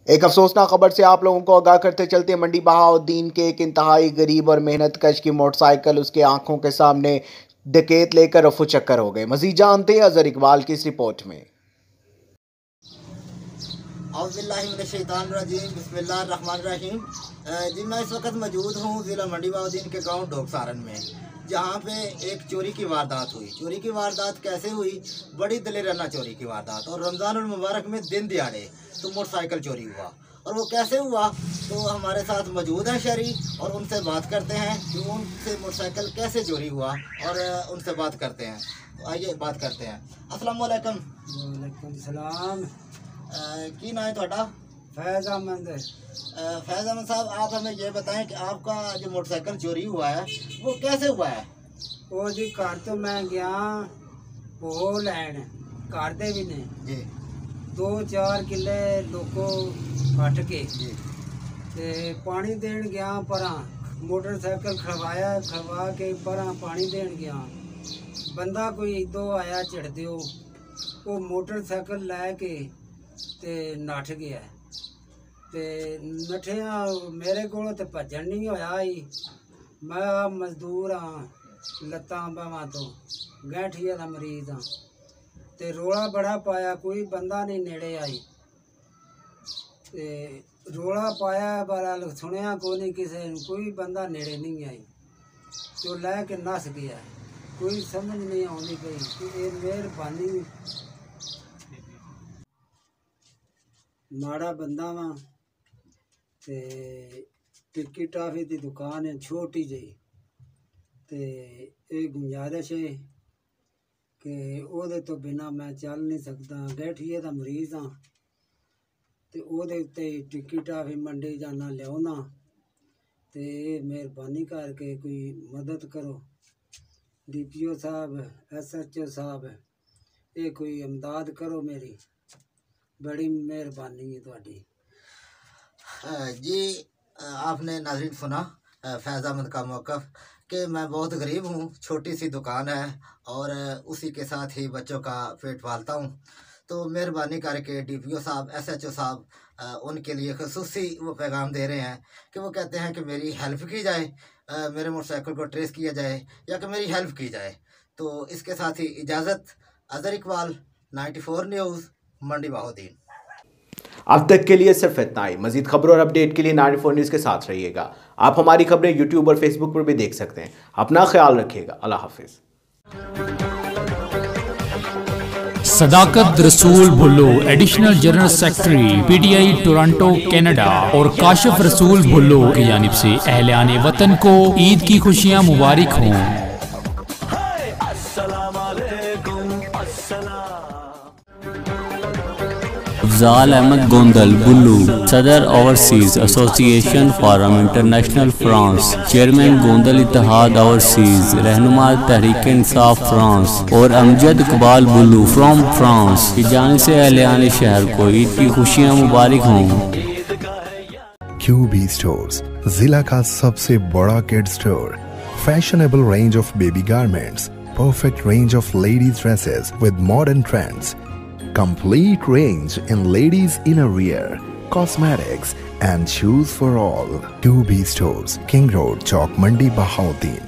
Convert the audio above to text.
एक अफसोसनाक खबर से आप लोगों को आगाह करते चलते मंडी बहाउद्दीन के एक इंतहाई गरीब और मेहनत कश की मोटरसाइकिल उसके आंखों के सामने डकैत लेकर रफू चक्कर हो गए। मजीद जानते हैं अजहर इकबाल की इस रिपोर्ट में। बिस्मिल्लाहिर्रहमानिर्रहीम। जी मैं इस वक्त मौजूद हूँ ज़िला मंडी बहाउद्दीन के गांव ढोकसारन में, जहाँ पे एक चोरी की वारदात हुई। चोरी की वारदात कैसे हुई? बड़ी दिलेराना चोरी की वारदात, और रमज़ानुल मुबारक में दिन दिहाड़े तो मोटरसाइकिल चोरी हुआ। और वो कैसे हुआ, तो हमारे साथ मौजूद हैं शहरी, और उनसे बात करते हैं कि उनसे मोटरसाइकिल कैसे चोरी हुआ, और उनसे बात करते हैं। तो आइए बात करते हैं। अस्सलाम वालेकुम। वालेकुम सलाम। की नाम है ਤੁਹਾਡਾ? फैज़ अहमद। फैज़ अहमद साहब, आप हमें ये बताएं कि आपका जो मोटरसाइकिल चोरी हुआ है वो कैसे हुआ है? वो जी घर तो मैं गया वो लैन, घर दे भी ने जी 2-4 किले लोगों हट के जी ते पानी देन गया परा, मोटरसाइकिल खड़वा के परा पानी देन गया। बंदा कोई दो आया चढ़ दियो, वो मोटरसाइकिल लैके ते नठ गया। ते नठिया मेरे को तो भजन नहीं होया ही। मैं मजदूर हाँ, लत्तां बावां तो गैठिया का मरीज हाँ। ते रोला बड़ा पाया, कोई बंदा नहीं नेड़े आई। ते रोला पाया बारा सुनिया को नहीं, किसी कोई बंदा नेड़े नहीं आई। तो लैके नस गया। कोई समझ नहीं आती पई कि ये मेहरबानी माड़ा बंदा वा। ते टिक्की टाफी की दुकान है छोटी जी, ते ये गुंजारिश है कि ओदे तो बिना मैं चल नहीं सकता। गैठिए का मरीज हाँ, ते ओदे उत्ते टिक्की टाफी मंडी जाना लियाना। ते मेहरबानी करके कोई मदद करो। DPO साहब, SHO साहब, ये कोई इमदाद करो मेरी, बड़ी मेहरबानी है तुहाडी। जी आपने नाज़रीन सुना फैज़ अहमद का मौक़िफ़ कि मैं बहुत गरीब हूँ, छोटी सी दुकान है और उसी के साथ ही बच्चों का पेट पालता हूँ। तो मेहरबानी करके DPO साहब, SHO साहब उनके लिए ख़ुसूसी वो पैगाम दे रहे हैं कि वो कहते हैं कि मेरी हेल्प की जाए, मेरे मोटरसाइकिल को ट्रेस किया जाए या कि मेरी हेल्प की जाए। तो इसके साथ ही इजाज़त। अज़हर इकबाल, 94 न्यूज़, मंडी बहाउद्दीन। अब तक के लिए सिर्फ इतना ही। मजीद खबरों और अपडेट के लिए 94 न्यूज़ के साथ रहिएगा। आप हमारी खबरें यूट्यूब और फेसबुक पर भी देख सकते हैं। अपना ख्याल रखिएगा। अल्लाह हाफिज। Sadaqat Rasool Bhullo, additional general secretary PTI Toronto Canada, और काशिफ रसूल भुल्लो की जानिब से अहले वतन को ईद की खुशियाँ मुबारक हों। अफजाल अहमद गोंदल बुल्लू, सदर overseas association forum international France, chairman Gondal Ittehad overseas, रहनुमा तहरीक इंसाफ फ्रांस, और अमजद इकबाल बुल्लू फ्रॉम फ्रांस की जानिब से अहले शहर को ईद की खुशियाँ मुबारक हों। QB स्टोर्स, जिला का सबसे बड़ा kid store. Fashionable range of baby garments, perfect range of ladies dresses with modern trends, complete range in ladies innerwear, cosmetics and shoes for all. QB Stores, King Road, Chowk, Mandi, Bahauddin.